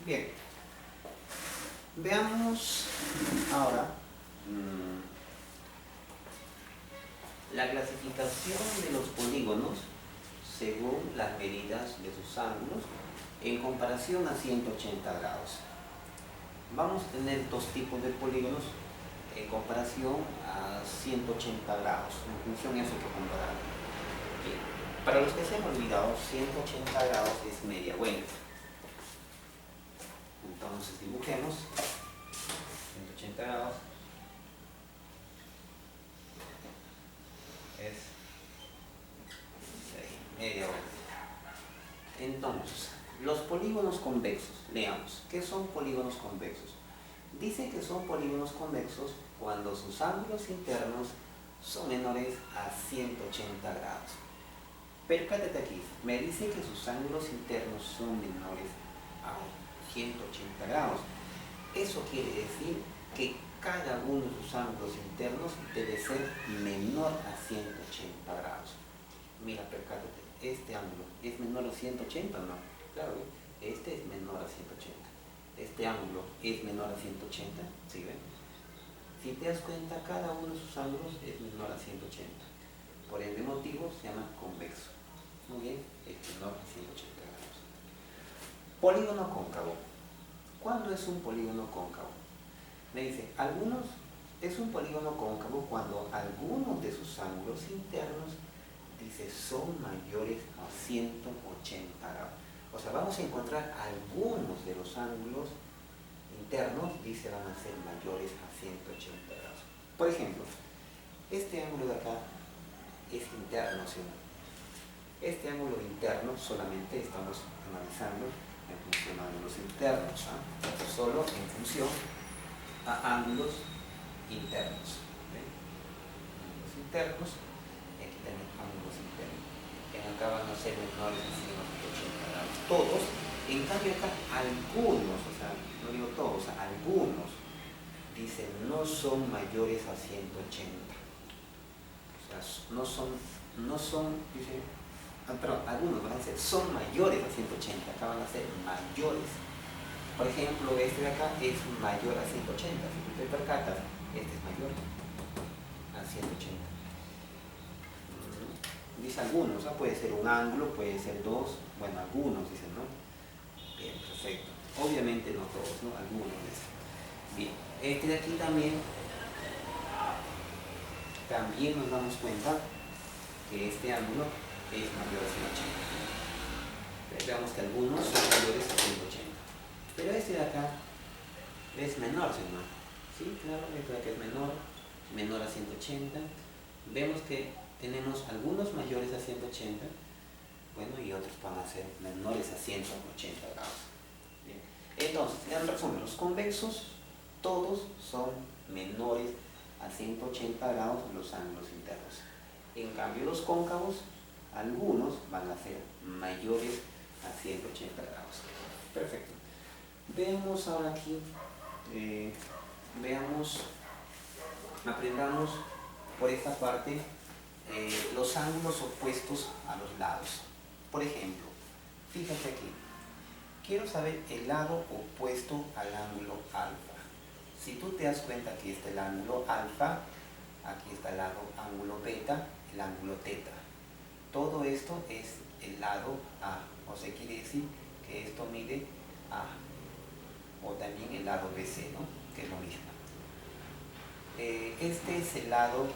Bien, veamos ahora la clasificación de los polígonos según las medidas de sus ángulos en comparación a 180 grados. Vamos a tener dos tipos de polígonos en comparación a 180 grados. En función de eso hay que comparar. Bien. Para los que se han olvidado, 180 grados es media vuelta. Entonces dibujemos 180 grados es media vuelta. Entonces, los polígonos convexos, leamos, ¿qué son polígonos convexos? Dice que son polígonos convexos cuando sus ángulos internos son menores a 180 grados. Percátate aquí, me dice que sus ángulos internos son menores a 180 grados. Eso quiere decir que cada uno de sus ángulos internos debe ser menor a 180 grados. Mira, percátate, este ángulo es menor a 180, ¿no? Claro, este es menor a 180. Este ángulo es menor a 180, ¿sí ven? Si te das cuenta, cada uno de sus ángulos es menor a 180. Por ende motivo se llama convexo. Muy bien, es menor a 180 grados. Polígono cóncavo. ¿Cuándo es un polígono cóncavo? Me dice, es un polígono cóncavo cuando algunos de sus ángulos internos, dice, son mayores a 180 grados. O sea, vamos a encontrar algunos de los ángulos internos, dice, van a ser mayores a 180 grados. Por ejemplo, este ángulo de acá es interno, ¿sí? Este ángulo interno solamente estamos analizando en función a ángulos internos, ¿eh? Solo en función a ángulos internos. ¿Ven? Ángulos internos, y aquí también ángulos internos. En acá van a ser menores a 180 grados. Todos, en cambio acá algunos, o sea, no digo todos, algunos, dicen no son mayores a 180. O sea, no son, dice, perdón, algunos van a ser, son mayores a 180, acá van a ser mayores. Por ejemplo, este de acá es mayor a 180, si tú te percatas, este es mayor a 180. Dice algunos, puede ser un ángulo, puede ser dos, bueno, algunos dicen, ¿no? Bien, perfecto. Obviamente no todos, ¿no? Algunos dicen. Bien, este de aquí también nos damos cuenta que este ángulo es mayor a 180. Veamos que algunos son mayores a 180. Pero este de acá es menor, ¿no? Sí, claro, este de acá es menor a 180. Vemos que tenemos algunos mayores a 180, bueno, y otros van a ser menores a 180 grados. Bien. Entonces, en resumen, los convexos todos son menores a 180 grados los ángulos internos. En cambio, los cóncavos, algunos van a ser mayores a 180 grados. Perfecto. Veamos ahora aquí, aprendamos por esta parte los ángulos opuestos a los lados. Por ejemplo, fíjate aquí, quiero saber el lado opuesto al ángulo alfa. Si tú te das cuenta, aquí está el ángulo alfa, aquí está el lado ángulo beta, el ángulo teta. Todo esto es el lado A, o sea, quiere decir que esto mide A, o también el lado BC, ¿no? Que es lo mismo. Este es el lado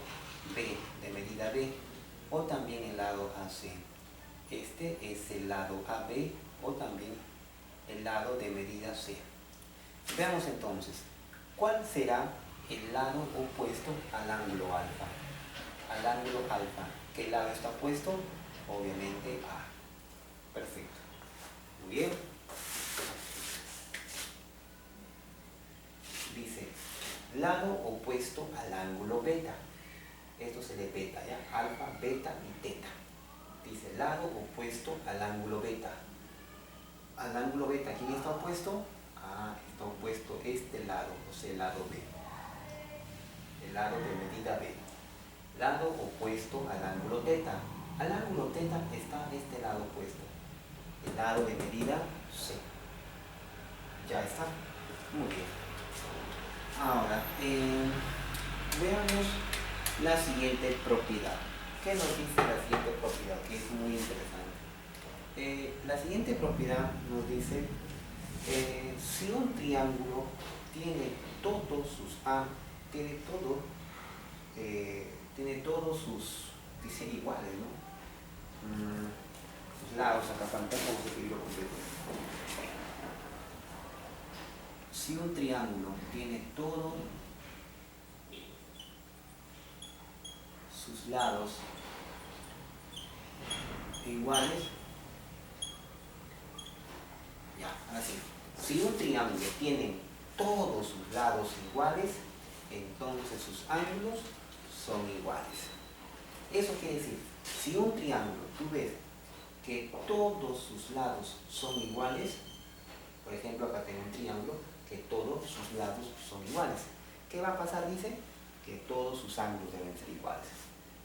B, de medida B, o también el lado AC. Este es el lado AB, o también el lado de medida C. Veamos entonces, ¿cuál será el lado opuesto al ángulo alfa? Al ángulo alfa, ¿qué lado está opuesto? Obviamente A. Perfecto. Muy bien. Dice, lado opuesto al ángulo beta. Esto se lee beta, ¿ya? Alfa, beta y teta. Dice, lado opuesto al ángulo beta. Al ángulo beta, ¿quién está opuesto? Está opuesto este lado, o sea, el lado B. El lado de medida B. Lado opuesto al ángulo teta. Al ángulo teta está este lado opuesto. El lado de medida C. Ya está. Muy bien. Ahora, veamos la siguiente propiedad. ¿Qué nos dice la siguiente propiedad? Que es muy interesante. La siguiente propiedad nos dice si un triángulo tiene todos sus tiene todos sus, dice iguales, ¿no? Sus lados, acá falta como se escribió completo. Si un triángulo tiene todos sus lados iguales, ya, así. Si un triángulo tiene todos sus lados iguales, entonces sus ángulos son iguales. Eso quiere decir, si un triángulo tú ves que todos sus lados son iguales, por ejemplo acá tengo un triángulo que todos sus lados son iguales, ¿qué va a pasar? Dice que todos sus ángulos deben ser iguales.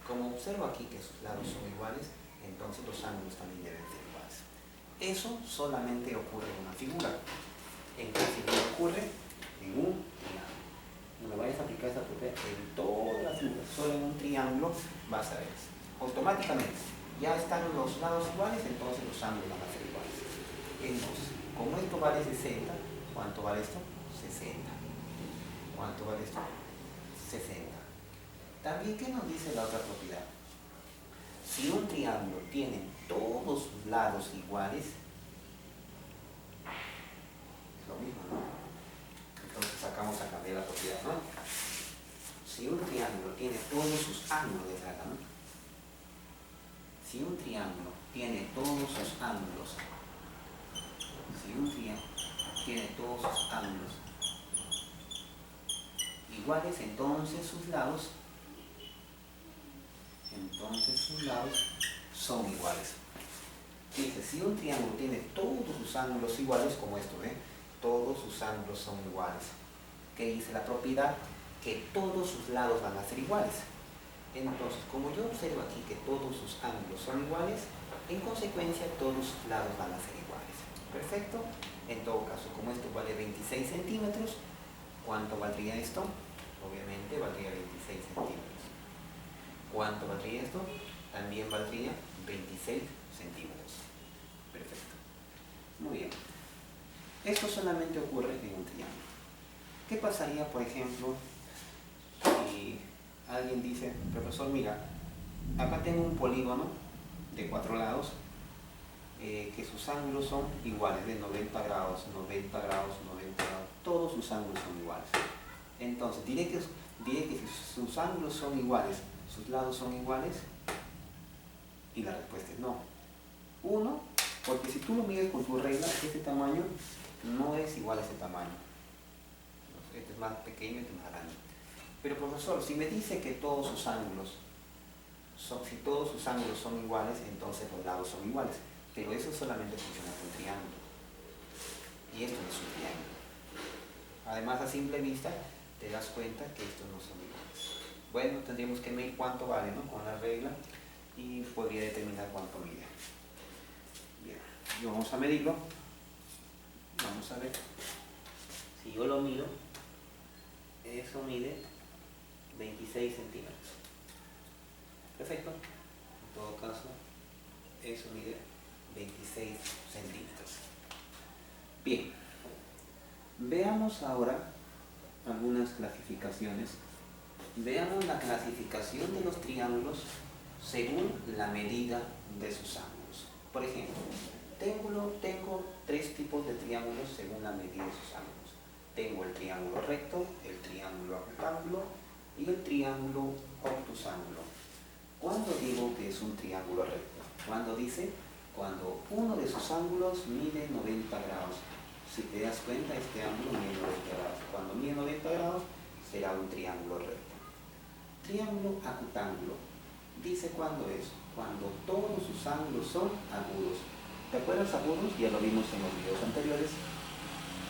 Como observo aquí que sus lados son iguales, entonces los ángulos también deben ser iguales. Eso solamente ocurre en una figura. En qué figura ocurre? En un triángulo. No me vayas a aplicar esa propiedad en todas las figuras, solo en un triángulo vas a ver eso. Automáticamente ya están los lados iguales, entonces los ángulos van a ser iguales. Entonces, como esto vale 60, ¿cuánto vale esto? 60. ¿Cuánto vale esto? 60. También, ¿qué nos dice la otra propiedad? Si un triángulo tiene todos sus lados iguales, es lo mismo, ¿no? Entonces sacamos a cambiar la propiedad, ¿no? Si un triángulo tiene todos sus ángulos, ¿no? Si un triángulo tiene todos sus ángulos, si un triángulo tiene todos sus ángulos iguales, entonces sus lados son iguales. Dice, si un triángulo tiene todos sus ángulos iguales, como esto, todos sus ángulos son iguales. ¿Qué dice la propiedad? Que todos sus lados van a ser iguales. Entonces, como yo observo aquí que todos sus ángulos son iguales, en consecuencia todos sus lados van a ser iguales. Perfecto. En todo caso, como esto vale 26 centímetros, ¿cuánto valdría esto? Obviamente valdría 26 centímetros. ¿Cuánto valdría esto? También valdría 26 centímetros. Perfecto. Muy bien. Esto solamente ocurre en un triángulo. ¿Qué pasaría, por ejemplo, si alguien dice, profesor, mira, acá tengo un polígono de 4 lados, que sus ángulos son iguales, de 90 grados, 90 grados, 90 grados, todos sus ángulos son iguales. Entonces, diré que si sus ángulos son iguales, sus lados son iguales, y la respuesta es no. Uno, porque si tú lo mides con tu regla, este tamaño no es igual a este tamaño. Este es más pequeño y este es más grande. Pero profesor, si me dice que todos sus ángulos son iguales, entonces los lados son iguales. Pero eso solamente funciona con un triángulo. Y esto no es un triángulo. Además, a simple vista, te das cuenta que estos no son iguales. Bueno, tendríamos que medir cuánto vale, ¿no? Con la regla, y podría determinar cuánto mide. Bien, y vamos a medirlo. Vamos a ver. Si yo lo mido, eso mide 26 centímetros. Perfecto. En todo caso, eso mide 26 centímetros. Bien. Veamos ahora algunas clasificaciones. Veamos la clasificación de los triángulos según la medida de sus ángulos. Por ejemplo, tengo 3 tipos de triángulos según la medida de sus ángulos. Tengo el triángulo recto, el triángulo acutángulo y el triángulo obtusángulo. ¿Cuándo digo que es un triángulo recto? Cuando dice, cuando uno de sus ángulos mide 90 grados. Si te das cuenta, este ángulo mide 90 grados. Cuando mide 90 grados, será un triángulo recto. Triángulo acutángulo. Dice cuándo es. Cuando todos sus ángulos son agudos. ¿Te acuerdas agudos? Ya lo vimos en los videos anteriores.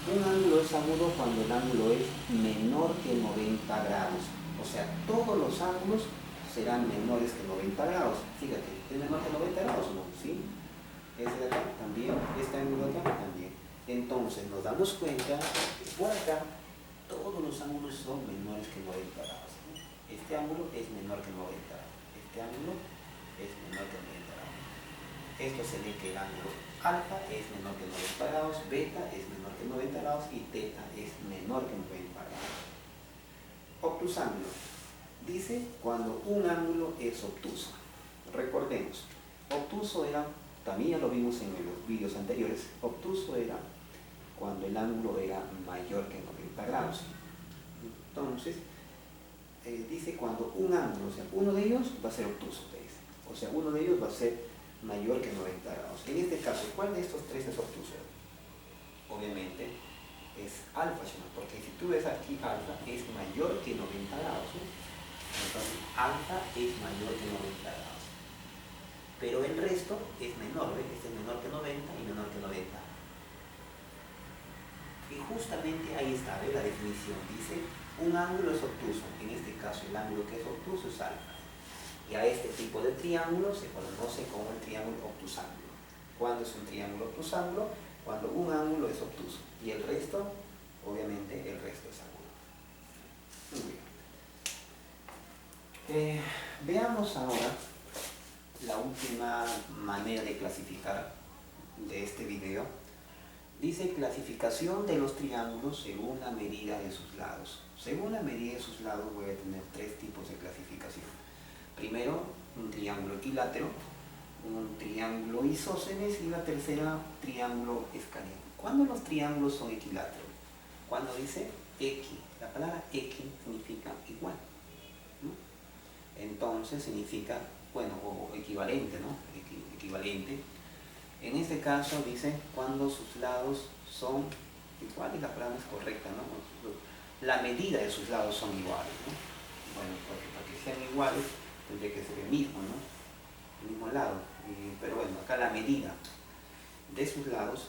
Un ángulo es agudo cuando el ángulo es menor que 90 grados. O sea, todos los ángulos serán menores que 90 grados. Fíjate, ¿es menor que 90 grados o no? ¿Sí? Este de acá también, este ángulo de acá también. Entonces nos damos cuenta que por acá todos los ángulos son menores que 90 grados, ¿no? Este ángulo es menor que 90 grados, este ángulo es menor que 90 grados. Esto se ve que el ángulo alfa es menor que 90 grados, beta es menor que 90 grados y teta es menor que 90 grados. Obtusángulo. Dice cuando un ángulo es obtuso. Recordemos, obtuso era, también ya lo vimos en los vídeos anteriores, obtuso era cuando el ángulo era mayor que 90 grados. Entonces, dice cuando un ángulo, o sea, uno de ellos va a ser obtuso, dice. O sea, uno de ellos va a ser mayor que 90 grados. En este caso, ¿cuál de estos tres es obtuso? Obviamente es alfa, porque si tú ves aquí alfa es mayor que 90 grados, ¿no? Entonces alfa es mayor que 90 grados. Pero el resto es menor, ¿ves? Este es menor que 90 y menor que 90. Y justamente ahí está, ¿ves? La definición. Dice, un ángulo es obtuso. En este caso, el ángulo que es obtuso es alfa. Y a este tipo de triángulo se conoce como el triángulo obtusángulo. ¿Cuándo es un triángulo obtusángulo? Cuando un ángulo es obtuso. Y el resto, obviamente, el resto es ángulo. Muy bien. Veamos ahora la última manera de clasificar de este video. Dice clasificación de los triángulos según la medida de sus lados. Según la medida de sus lados voy a tener tres tipos de clasificación. Primero, un triángulo equilátero, un triángulo isósceles y la tercera, triángulo escaleno. ¿Cuándo los triángulos son equiláteros? Cuando dice equi. La palabra equi significa igual, ¿no? Entonces significa, bueno, o equivalente, ¿no? Equivalente. En este caso dice cuando sus lados son iguales, la palabra es correcta, ¿no? La medida de sus lados son iguales, ¿no? Bueno, porque para que sean iguales tendría que ser el mismo, ¿no? El mismo lado. Pero bueno, acá la medida de sus lados,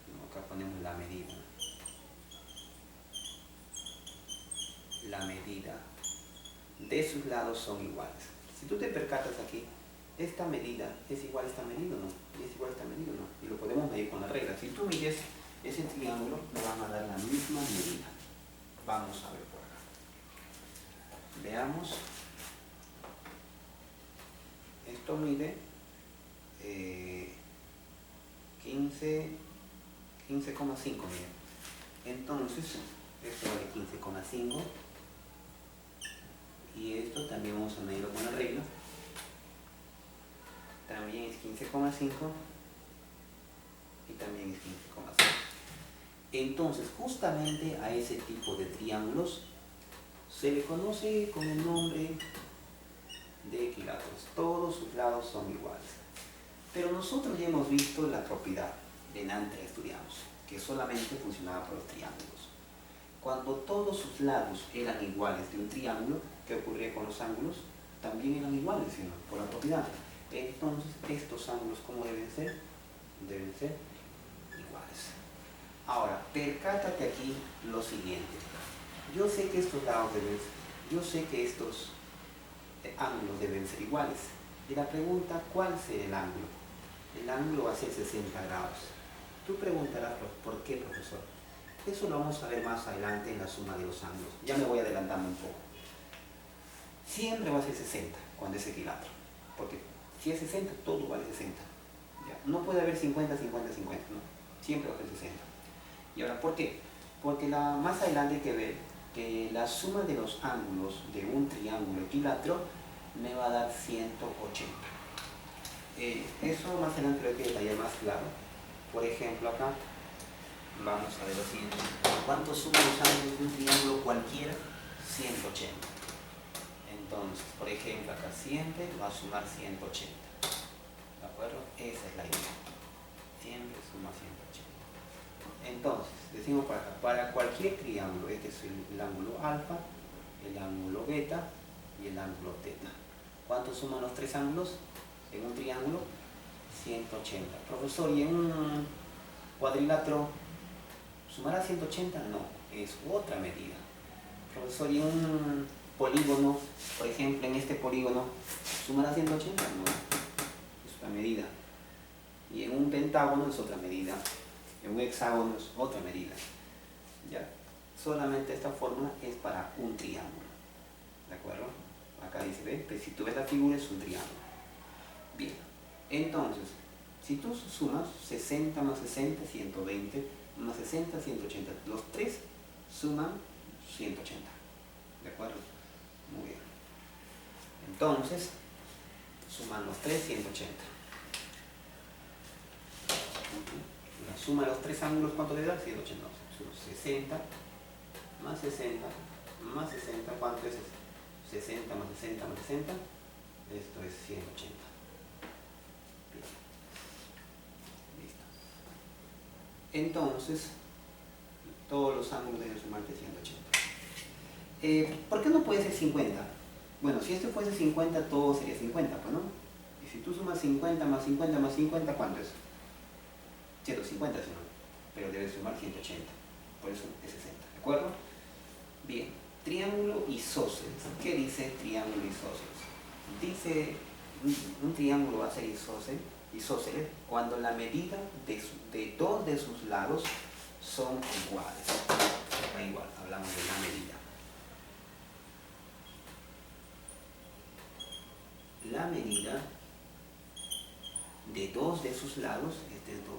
¿no? Acá ponemos la medida. La medida de sus lados son iguales. Si tú te percatas aquí, esta medida es igual a esta medida o no, y es igual a esta medida o no, y lo podemos medir con la regla. Si tú mides ese triángulo, me van a dar la misma medida. Vamos a ver por acá. Veamos. Esto mide 15,5, miren. Entonces, esto vale 15,5 y esto también vamos a medirlo con la regla. También es 15,5 y también es 15,5. Entonces, justamente a ese tipo de triángulos se le conoce con el nombre de equiláteros. Todos sus lados son iguales. Pero nosotros ya hemos visto la propiedad, delante la estudiamos, que solamente funcionaba por los triángulos. Cuando todos sus lados eran iguales de un triángulo, ¿qué ocurría con los ángulos? También eran iguales, ¿sí? Por la propiedad. Entonces, estos ángulos, ¿cómo deben ser? Deben ser iguales. Ahora, percátate aquí lo siguiente. Yo sé que estos lados yo sé que estos ángulos deben ser iguales. Y la pregunta, ¿cuál será el ángulo? El ángulo va a ser 60 grados. Tú preguntarás, ¿por qué, profesor? Eso lo vamos a ver más adelante en la suma de los ángulos. Ya me voy adelantando un poco. Siempre va a ser 60 cuando es equilátero. Porque si es 60, todo vale 60. ¿Ya? No puede haber 50, 50, 50, ¿no? Siempre va a ser 60. ¿Y ahora por qué? Porque más adelante hay que ver que la suma de los ángulos de un triángulo equilátero me va a dar 180. Eso más adelante lo hay que detallar más claro. Por ejemplo, acá vamos a ver lo siguiente. ¿Cuánto suman los ángulos de un triángulo cualquiera? 180. Entonces, por ejemplo, acá siempre va a sumar 180. ¿De acuerdo? Esa es la idea. Siempre suma 180. Entonces, decimos para acá, para cualquier triángulo, este es el ángulo alfa, el ángulo beta y el ángulo teta. ¿Cuánto suman los tres ángulos en un triángulo? 180. Profesor, ¿y en un cuadrilátero sumará 180? No, es otra medida. Profesor, ¿y en un polígono, por ejemplo, en este polígono, sumará 180? No, es otra medida. y en un pentágono es otra medida, en un hexágono es otra medida. ¿Ya? Solamente esta fórmula es para un triángulo. ¿De acuerdo? Acá dice, ¿ves? Pues si tú ves la figura es un triángulo. Bien, entonces, si tú sumas 60 más 60, 120, más 60, 180, los tres suman 180. ¿De acuerdo? Muy bien. Entonces, suman los tres 180. La suma de los tres ángulos, ¿cuánto le da? 180. 60 más 60 más 60, ¿cuánto es eso? 60 más 60 más 60, esto es 180. Bien. Listo. Entonces, todos los ángulos deben sumarse 180. ¿Por qué no puede ser 50? Bueno, si este fuese 50, todo sería 50, pues, ¿no? Y si tú sumas 50 más 50 más 50, ¿cuánto es? 150, ¿sí, no? Pero debes sumar 180, por eso es 60, ¿de acuerdo? Bien, triángulo isósceles. ¿Qué dice triángulo isósceles? Dice, un triángulo va a ser isósceles cuando la medida de dos de sus lados son iguales. Da igual, hablamos de la medida. La medida de dos de sus lados, este es 2,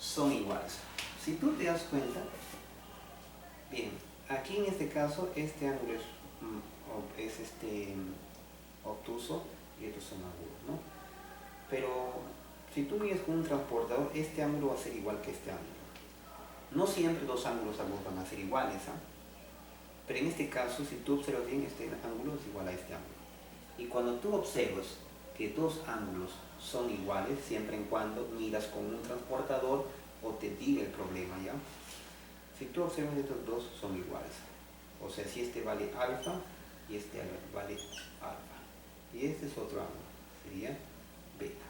son iguales. Si tú te das cuenta, bien, aquí en este caso este ángulo es obtuso y estos son agudos, ¿no? Pero si tú mides con un transportador, este ángulo va a ser igual que este ángulo. No siempre dos ángulos agudos van a ser iguales, ¿ah? Pero en este caso, si tú observas bien, este ángulo es igual a este ángulo. Y cuando tú observas que dos ángulos son iguales, siempre y cuando midas con un transportador o te diga el problema, ¿ya? Si tú observas, estos dos son iguales. O sea, si este vale alfa y este vale alfa. Y este es otro ángulo, sería beta.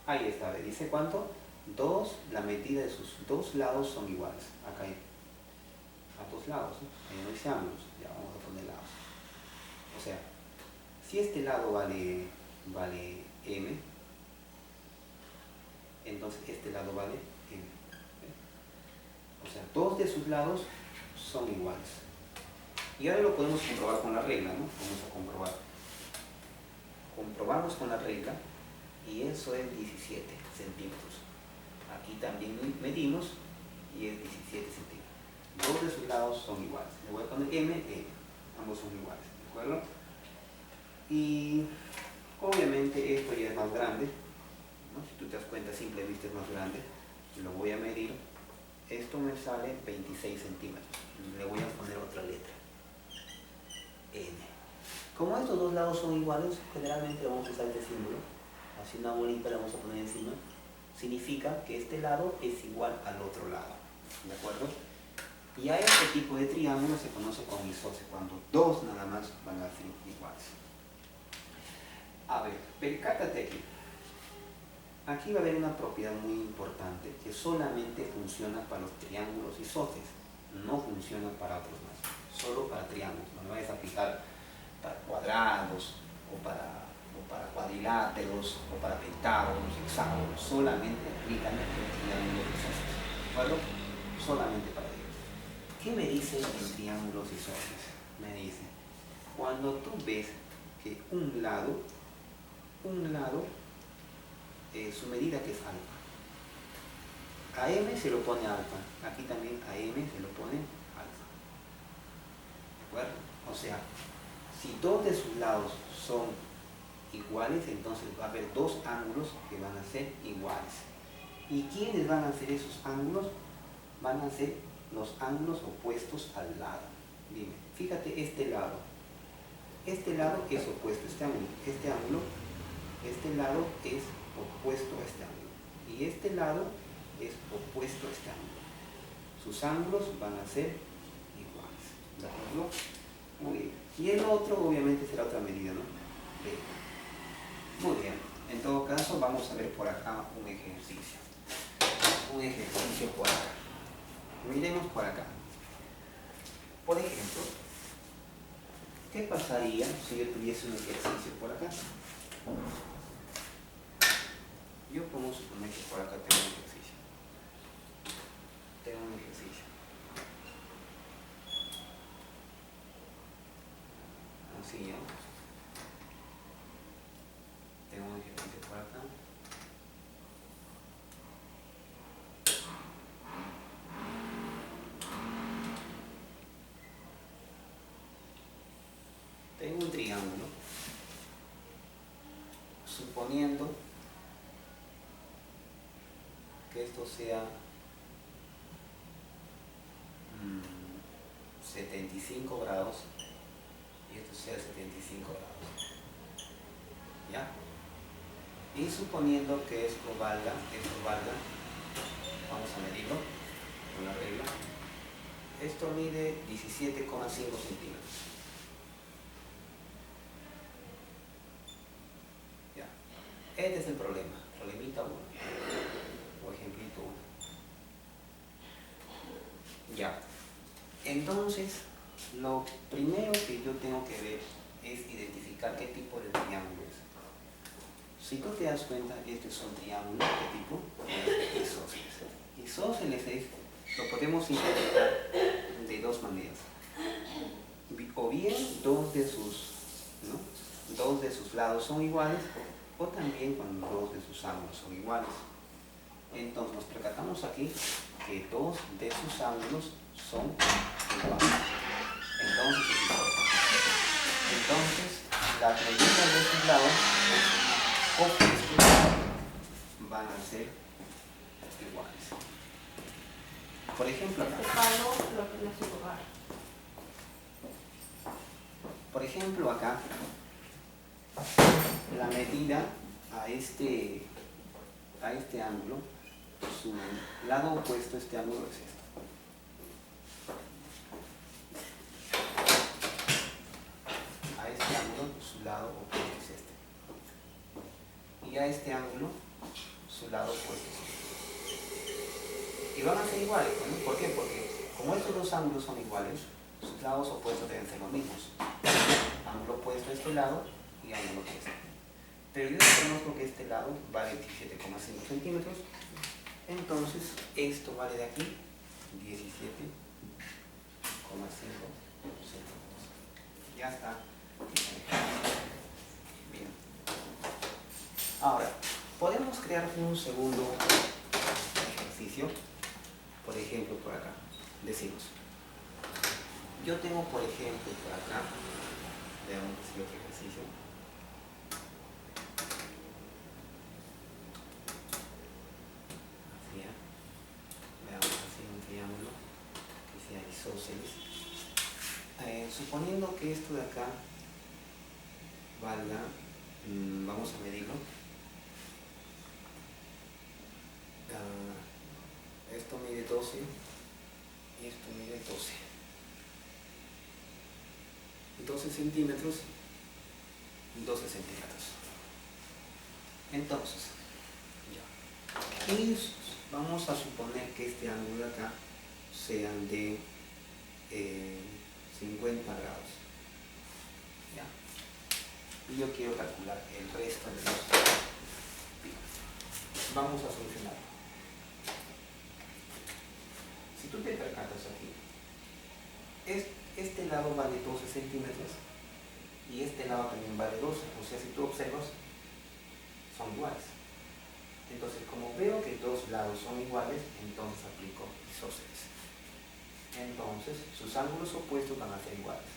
Ahí está, dice cuánto. La medida de sus dos lados son iguales. Acá hay a dos lados, ¿no? Ahí no dice ángulos, ya vamos a poner lados. O sea, si este lado vale m, entonces este lado vale m. O sea, dos de sus lados son iguales. Y ahora lo podemos comprobar con la regla, ¿no? Vamos a comprobar. Comprobamos con la regla y eso es 17 centímetros. Aquí también medimos y es 17 centímetros. Dos de sus lados son iguales. Le voy a poner m, ambos son iguales, ¿de acuerdo? Y obviamente esto ya es más grande, ¿no? Si tú te das cuenta, a simple vista es más grande. Lo voy a medir. Esto me sale 26 centímetros. Le voy a poner otra letra, n. Como estos dos lados son iguales, generalmente vamos a usar este símbolo. Así una bolita la vamos a poner encima. Significa que este lado es igual al otro lado, ¿de acuerdo? Y a este tipo de triángulo se conoce como isósceles, cuando dos nada más van a ser iguales. A ver, percátate aquí. Aquí va a haber una propiedad muy importante que solamente funciona para los triángulos isósceles, no funciona para otros más, solo para triángulos. No me vayas a aplicar para cuadrados o para cuadriláteros o para pentágonos, hexágonos. Solamente aplican el triángulo isósceles, ¿de acuerdo? Solamente para ellos. ¿Qué me dice el triángulo isósceles? Me dice, cuando tú ves que un lado su medida que es alfa. A m se lo pone alfa, aquí también a m se lo pone alfa. ¿De acuerdo? O sea, si dos de sus lados son iguales, entonces va a haber dos ángulos que van a ser iguales. ¿Y quiénes van a ser esos ángulos? Van a ser los ángulos opuestos al lado. Dime, fíjate este lado. Este lado es opuesto a este ángulo. Este lado es opuesto a este ángulo. Y este lado es opuesto a este ángulo. Sus ángulos van a ser iguales. ¿De acuerdo? Muy bien. Y el otro obviamente será otra medida, ¿no? Muy bien. En todo caso vamos a ver por acá un ejercicio. Un ejercicio por acá. Miremos por acá. Por ejemplo, ¿qué pasaría si yo tuviese un ejercicio por acá? Yo podemos suponer que por acá tengo un ejercicio. Tengo un ejercicio. Así, ¿no? Tengo un ejercicio por acá. Tengo un triángulo. Suponiendo que esto sea 75 grados y esto sea 75 grados. ¿Ya? Y suponiendo que esto valga, vamos a medirlo con la regla. Esto mide 17,5 centímetros. ¿Ya? Este es el problema, problemita 1 o ejemplito 1. Ya. Entonces, lo primero que yo tengo que ver es identificar qué tipo de triángulo es. Si tú te das cuenta, este es un triángulo, ¿qué tipo? Isósceles. Isósceles es, lo podemos interpretar de dos maneras. O bien dos de sus lados son iguales, o también cuando dos de sus ángulos son iguales. Entonces nos percatamos aquí que dos de sus ángulos son iguales. Entonces es isósceles. Entonces las medidas de sus lados opuestos van a ser iguales. Por ejemplo acá. Por ejemplo acá, la medida a este ángulo, su lado opuesto a este ángulo es esto. A este ángulo, su lado opuesto es este. Y a este ángulo, su lado opuesto es este. Y van a ser iguales, ¿no? ¿Por qué? Porque como estos dos ángulos son iguales, sus lados opuestos deben ser los mismos. Ángulo opuesto a este lado y ángulo opuesto. Pero yo reconozco que este lado vale 17,5 centímetros. Entonces, esto vale de aquí 17,5 centímetros. Ya está. Bien. Ahora, podemos crear un segundo ejercicio. Por ejemplo, por acá. Decimos, yo tengo, por ejemplo, por acá, veamos si otro ejercicio. Así, veamos así un triángulo que sea isósceles. Suponiendo que esto de acá valga, vamos a medirlo. Esto mide 12 y esto mide 12 centímetros y 12 centímetros. Entonces, ya. Y vamos a suponer que este ángulo de acá sean de 50 grados. ¿Ya? Y yo quiero calcular el resto de los picos. Vamos a solucionarlo. Si tú te percatas aquí, este lado vale 12 centímetros y este lado también vale 12. O sea, si tú observas, son iguales. Entonces, como veo que dos lados son iguales, entonces aplico isósceles. Entonces, sus ángulos opuestos van a ser iguales.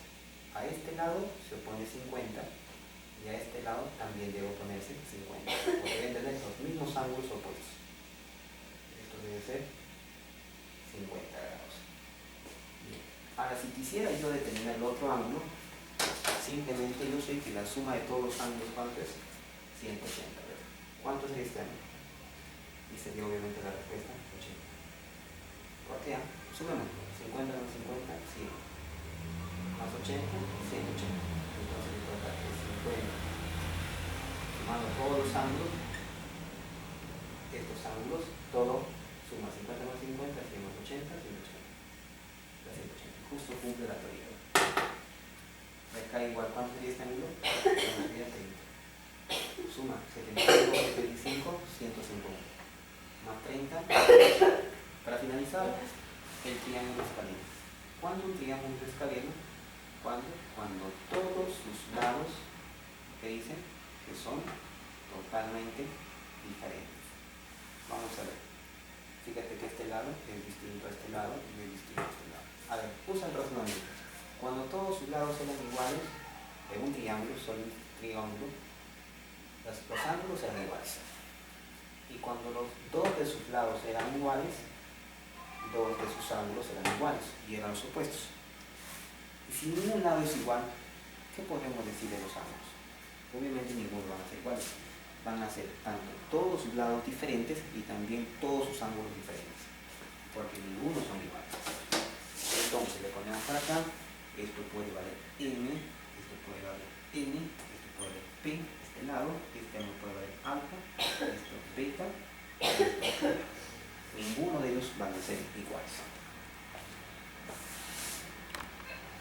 A este lado se opone 50 y a este lado también debe oponerse 50. Porque deben tener los mismos ángulos opuestos. Esto debe ser 50 grados. Bien. Ahora, si quisiera yo determinar el otro ángulo, simplemente yo sé que la suma de todos los ángulos, ¿cuánto es? 180. ¿Verdad? ¿Cuánto es este ángulo? Y sería obviamente la respuesta 80. ¿Por qué? Sumemos 50 menos 50, 100. Más 80, 180. Entonces me toca que 50. Sumando todos los ángulos, estos ángulos, todo suma 50 más 50, 100 más 80, 180. La 180. Justo cumple la teoría. Acá igual, ¿cuánto sería este ángulo? Sería 30. Suma 75 más 25, 150. cuenta. Para finalizar, el triángulo escaleno. ¿Cuándo un triángulo escaleno? Cuando todos sus lados, ¿qué dicen? Que son totalmente diferentes. Vamos a ver. Fíjate que este lado es distinto a este lado y es distinto a este lado. A ver, usa el razonamiento. Cuando todos sus lados eran iguales, en un triángulo, solo un triángulo, los ángulos eran iguales. Y cuando los dos de sus lados eran iguales, dos de sus ángulos eran iguales y eran los opuestos. Y si ningún lado es igual, ¿qué podemos decir de los ángulos? Obviamente ninguno van a ser iguales. Van a ser tanto todos sus lados diferentes y también todos sus ángulos diferentes, porque ninguno son iguales. Entonces le ponemos para acá, esto puede valer n, esto puede valer n, esto puede valer p, este lado, este ángulo puede valer alfa, esto beta, esto. Ninguno de ellos van a ser iguales.